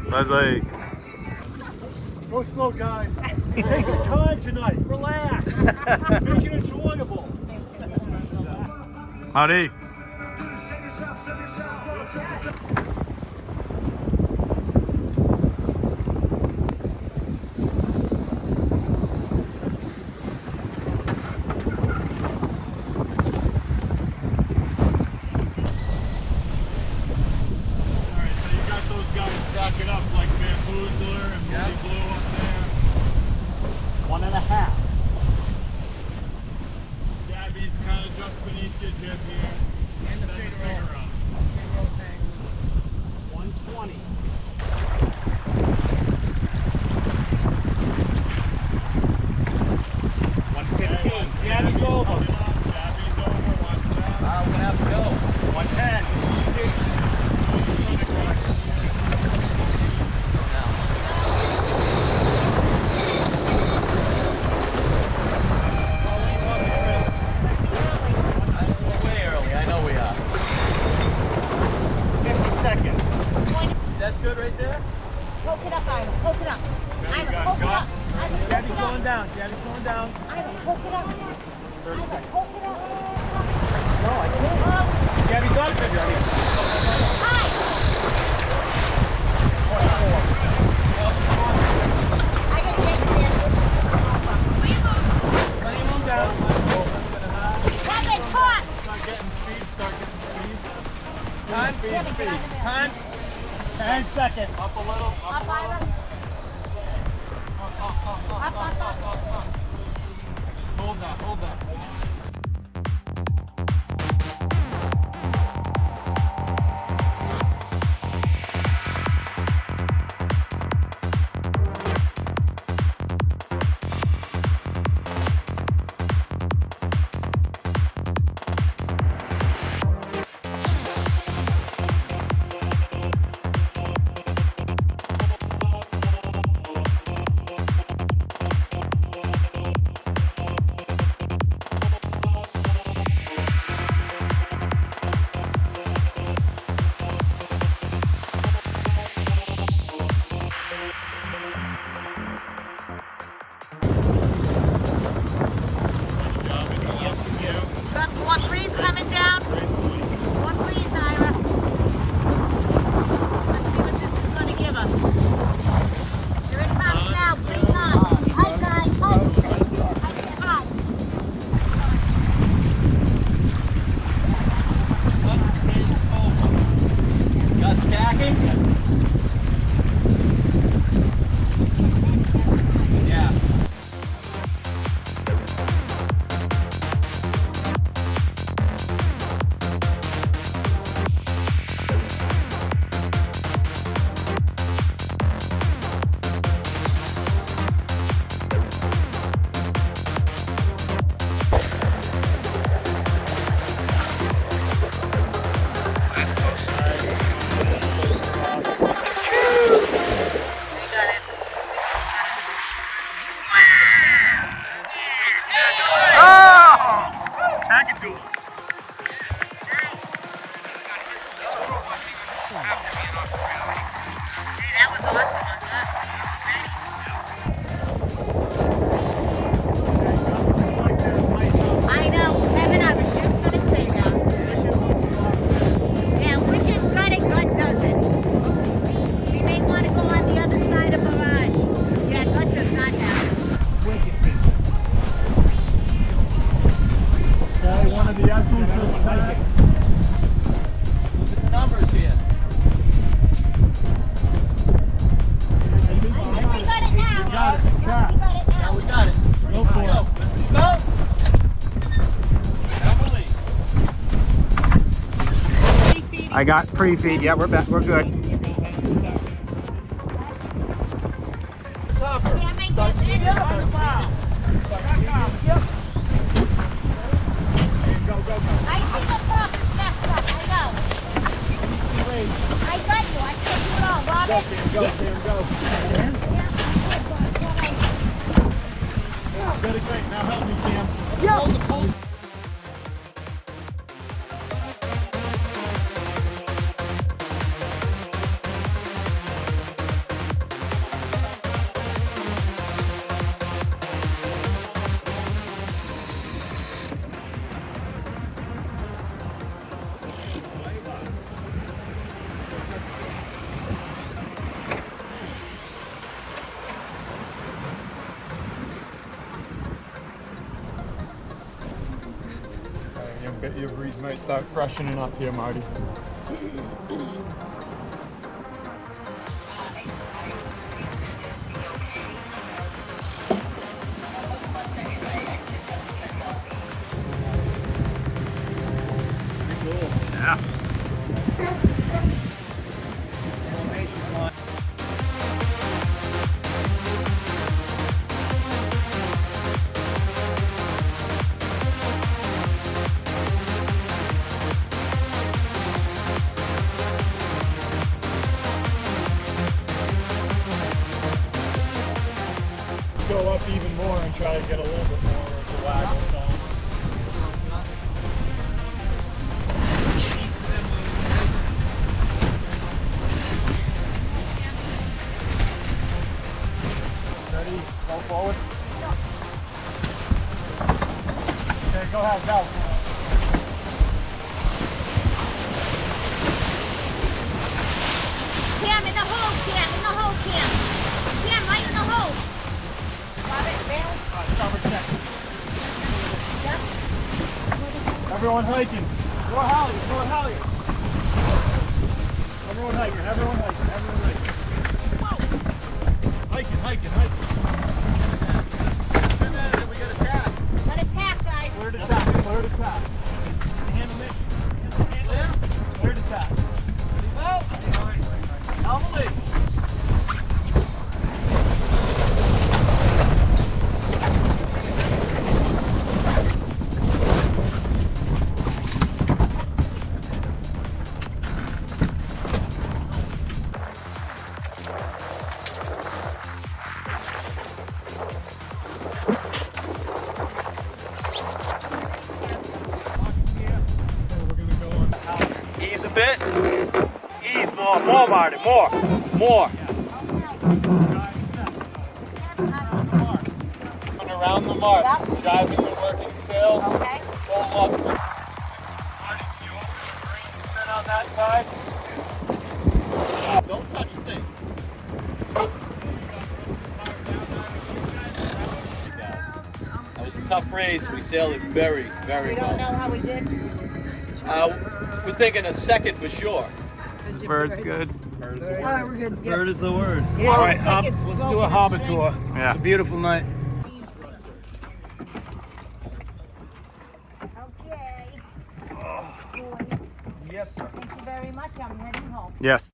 Leslie. Go slow, guys. Take your time tonight. Relax. Make it enjoyable. Howdy. Stack it up like Bamboozler and Moody Blue up there. 1.5. Jabby's kind of just beneath your jib here. And the figure up. 120. 115. Jabby's over. Jabby's over. Watch that. We're gonna have to go. 110. That's good right there? Poke it up, Ira. Poke it up. Ira, poke it up. Jabby's going down. Jabby's going down. Ira, poke it up. 30 Ira, seconds. poke it up. No, I can't. Jabby's up there, Jabby. Hi. I can get you there. Plenty of room down. Come and talk. Start getting speed. Time. Time. 10 seconds. Up a little. Up, Ira. Up. Hold that. One breeze coming down. One breeze, Ira. Let's see what this is going to give us. Here it comes now. Breeze on. Hi, guys. Hi. Got stacking? Yeah. Hey, that was awesome. I know, Kevin, I was just going to say that. Yeah, Wicked's got it, God doesn't. We may want to go on the other side of Barrage. Yeah, God does not have it. One of the actual take it. Look at the numbers here. We got it now. We got it. We got it now. Yeah, we got it. Go for it. Go. I got pre-feed. Yeah, we're back. We're good. Topper. Yeah, make that big. I see the top is messed up. I know. I got you. I can't do it all, Robin. Very great. Now help me, Cam. Hold the pole. Bet your breeze might start freshening up here, Marty. Yeah. Go up even more and try to get a little bit more of the waggle song. Ready? Go forward. Okay, go ahead, go. Cam, in the hole, Cam, in the hole, Cam. Cam, right in the hole. Got it, man. Starboard check. Yep. Everyone hiking. Go halyard, go halyard. Everyone hiking, everyone hiking, everyone hiking. Hiking, hiking, hiking. We got attack. Got attack, guys. Clear to attack, clear to attack. Handle it. Clear to attack. Ready, go. Elbow. Ease a bit. Ease more, Marty, more. Around the mark. Yep. Driving the working sails. Okay. Pull up. Marty, can you open the green spin on that side? Don't touch a thing. That was a tough race. We sailed it very, very We well. don't know how we did. We're thinking a second for sure. Bird's good. We're good. Bird is the word. All right, Seconds. let's do a harbor tour. Yeah. It's a beautiful night. Okay. Boys, Yes, sir. thank you very much. I'm heading home. Yes.